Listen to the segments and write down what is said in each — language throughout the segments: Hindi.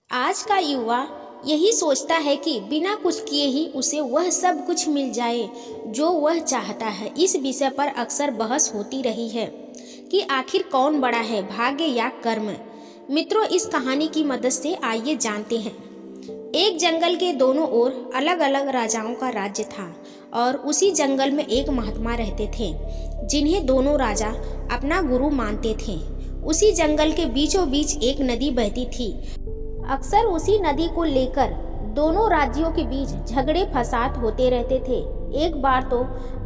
आज का युवा यही सोचता है कि बिना कुछ किए ही उसे वह सब कुछ मिल जाए जो वह चाहता है। इस विषय पर अक्सर बहस होती रही है कि आखिर कौन बड़ा है, भाग्य या कर्म। मित्रों, इस कहानी की मदद से आइए जानते हैं। एक जंगल के दोनों ओर अलग अलग राजाओं का राज्य था और उसी जंगल में एक महात्मा रहते थे जिन्हें दोनों राजा अपना गुरु मानते थे। उसी जंगल के बीचों बीच एक नदी बहती थी। अक्सर उसी नदी को लेकर दोनों राज्यों के बीच झगड़े फसाद होते रहते थे। एक बार तो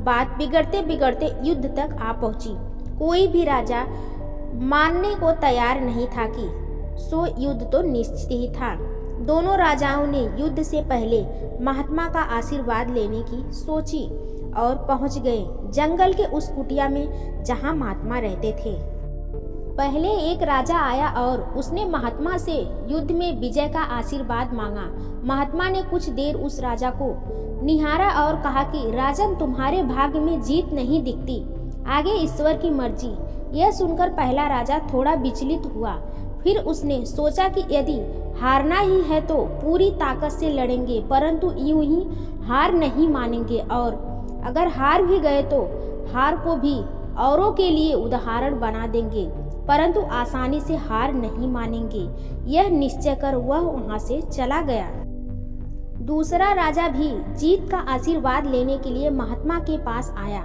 बात बिगड़ते बिगड़ते युद्ध तक आ पहुंची। कोई भी राजा मानने को तैयार नहीं था कि सो युद्ध तो निश्चित ही था। दोनों राजाओं ने युद्ध से पहले महात्मा का आशीर्वाद लेने की सोची और पहुंच गए जंगल के उस कुटिया में जहां महात्मा रहते थे। पहले एक राजा आया और उसने महात्मा से युद्ध में विजय का आशीर्वाद मांगा। महात्मा ने कुछ देर उस राजा को निहारा और कहा कि राजन, तुम्हारे भाग्य में जीत नहीं दिखती, आगे ईश्वर की मर्जी। यह सुनकर पहला राजा थोड़ा विचलित हुआ। फिर उसने सोचा कि यदि हारना ही है तो पूरी ताकत से लड़ेंगे, परंतु यूं ही हार नहीं मानेंगे, और अगर हार भी गए तो हार को भी औरों के लिए उदाहरण बना देंगे, परंतु आसानी से हार नहीं मानेंगे। यह निश्चय कर वह वहां से चला गया। दूसरा राजा भी जीत का आशीर्वाद लेने के लिए महात्मा के पास आया।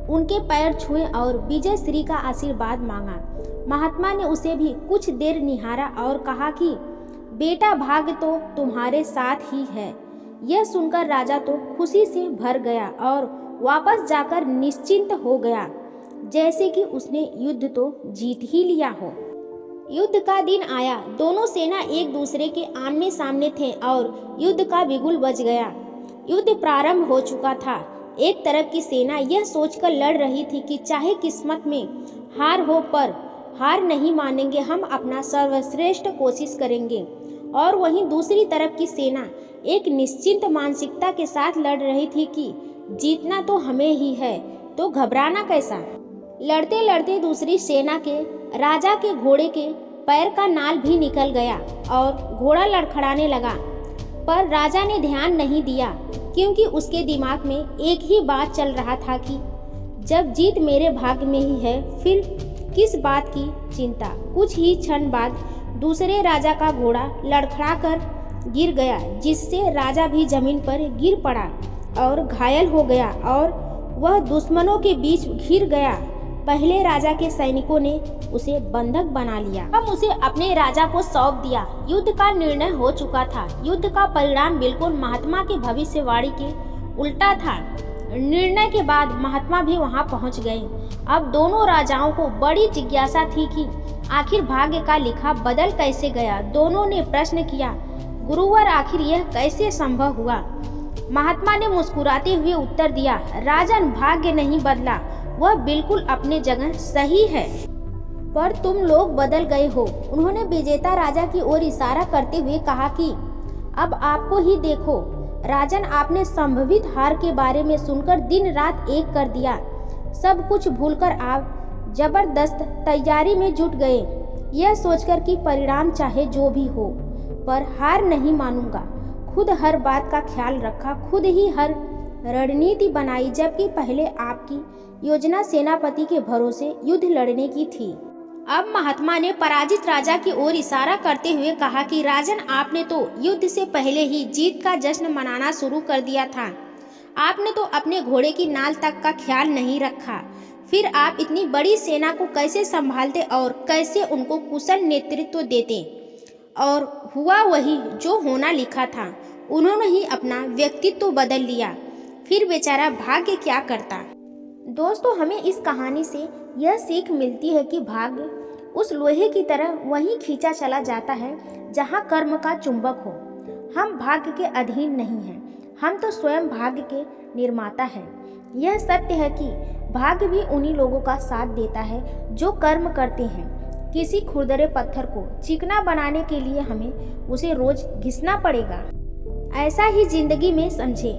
उनके पैर छुए और विजय श्री का आशीर्वाद मांगा। महात्मा ने उसे भी कुछ देर निहारा और कहा कि बेटा, भाग्य तो तुम्हारे साथ ही है। यह सुनकर राजा तो खुशी से भर गया और वापस जाकर निश्चिंत हो गया, जैसे कि उसने युद्ध तो जीत ही लिया हो। युद्ध का दिन आया। दोनों सेना एक दूसरे के आमने सामने थे और युद्ध का बिगुल बज गया। युद्ध प्रारंभ हो चुका था। एक तरफ की सेना यह सोचकर लड़ रही थी कि चाहे किस्मत में हार हो पर हार नहीं मानेंगे, हम अपना सर्वश्रेष्ठ कोशिश करेंगे। और वहीं दूसरी तरफ की सेना एक निश्चिंत मानसिकता के साथ लड़ रही थी कि जीतना तो हमें ही है, तो घबराना कैसा। लड़ते लड़ते दूसरी सेना के राजा के घोड़े के पैर का नाल भी निकल गया और घोड़ा लड़खड़ाने लगा, पर राजा ने ध्यान नहीं दिया क्योंकि उसके दिमाग में एक ही बात चल रहा था कि जब जीत मेरे भाग्य में ही है, फिर किस बात की चिंता। कुछ ही क्षण बाद दूसरे राजा का घोड़ा लड़खड़ा कर गिर गया, जिससे राजा भी जमीन पर गिर पड़ा और घायल हो गया और वह दुश्मनों के बीच घिर गया। पहले राजा के सैनिकों ने उसे बंधक बना लिया। हम उसे अपने राजा को सौंप दिया। युद्ध का निर्णय हो चुका था। युद्ध का परिणाम बिल्कुल महात्मा की भविष्यवाणी के उल्टा था। निर्णय के बाद महात्मा भी वहां पहुंच गए। अब दोनों राजाओं को बड़ी जिज्ञासा थी कि आखिर भाग्य का लिखा बदल कैसे गया। दोनों ने प्रश्न किया, गुरुवर, आखिर यह कैसे संभव हुआ। महात्मा ने मुस्कुराते हुए उत्तर दिया, राजन, भाग्य नहीं बदला, वह बिल्कुल अपने जगह सही है, पर तुम लोग बदल गए हो। उन्होंने विजेता राजा की ओर इशारा करते हुए कहा कि अब आपको ही देखो राजन, आपने संभवित हार के बारे में सुनकर दिन रात एक कर दिया। सब कुछ भूलकर आप जबरदस्त तैयारी में जुट गए, यह सोचकर कि परिणाम चाहे जो भी हो पर हार नहीं मानूंगा। खुद हर बात का ख्याल रखा, खुद ही हर रणनीति बनाई, जबकि पहले आपकी योजना सेनापति के भरोसे युद्ध लड़ने की थी। अब महात्मा ने पराजित राजा की ओर इशारा करते हुए कहा कि राजन, आपने तो युद्ध से पहले ही जीत का जश्न मनाना शुरू कर दिया था। आपने तो अपने घोड़े की नाल तक का ख्याल नहीं रखा। फिर आप इतनी बड़ी सेना को कैसे संभालते और कैसे उनको कुशल नेतृत्व देते। और हुआ वही जो होना लिखा था। उन्होंने ही अपना व्यक्तित्व बदल लिया। फिर बेचारा भाग्य क्या करता। दोस्तों, हमें इस कहानी से यह सीख मिलती है कि भाग्य उस लोहे की तरह वहीं खींचा चला जाता है जहां कर्म का चुंबक हो। हम भाग्य के अधीन नहीं हैं, हम तो स्वयं भाग्य के निर्माता हैं। यह सत्य है कि भाग्य भी उन्हीं लोगों का साथ देता है जो कर्म करते हैं। किसी खुरदरे पत्थर को चिकना बनाने के लिए हमें उसे रोज घिसना पड़ेगा। ऐसा ही जिंदगी में समझे,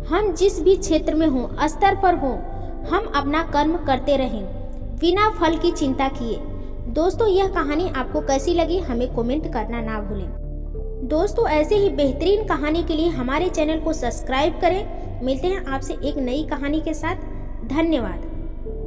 हम जिस भी क्षेत्र में हों, स्तर पर हों, हम अपना कर्म करते रहें बिना फल की चिंता किए। दोस्तों, यह कहानी आपको कैसी लगी हमें कमेंट करना ना भूलें। दोस्तों, ऐसे ही बेहतरीन कहानी के लिए हमारे चैनल को सब्सक्राइब करें। मिलते हैं आपसे एक नई कहानी के साथ। धन्यवाद।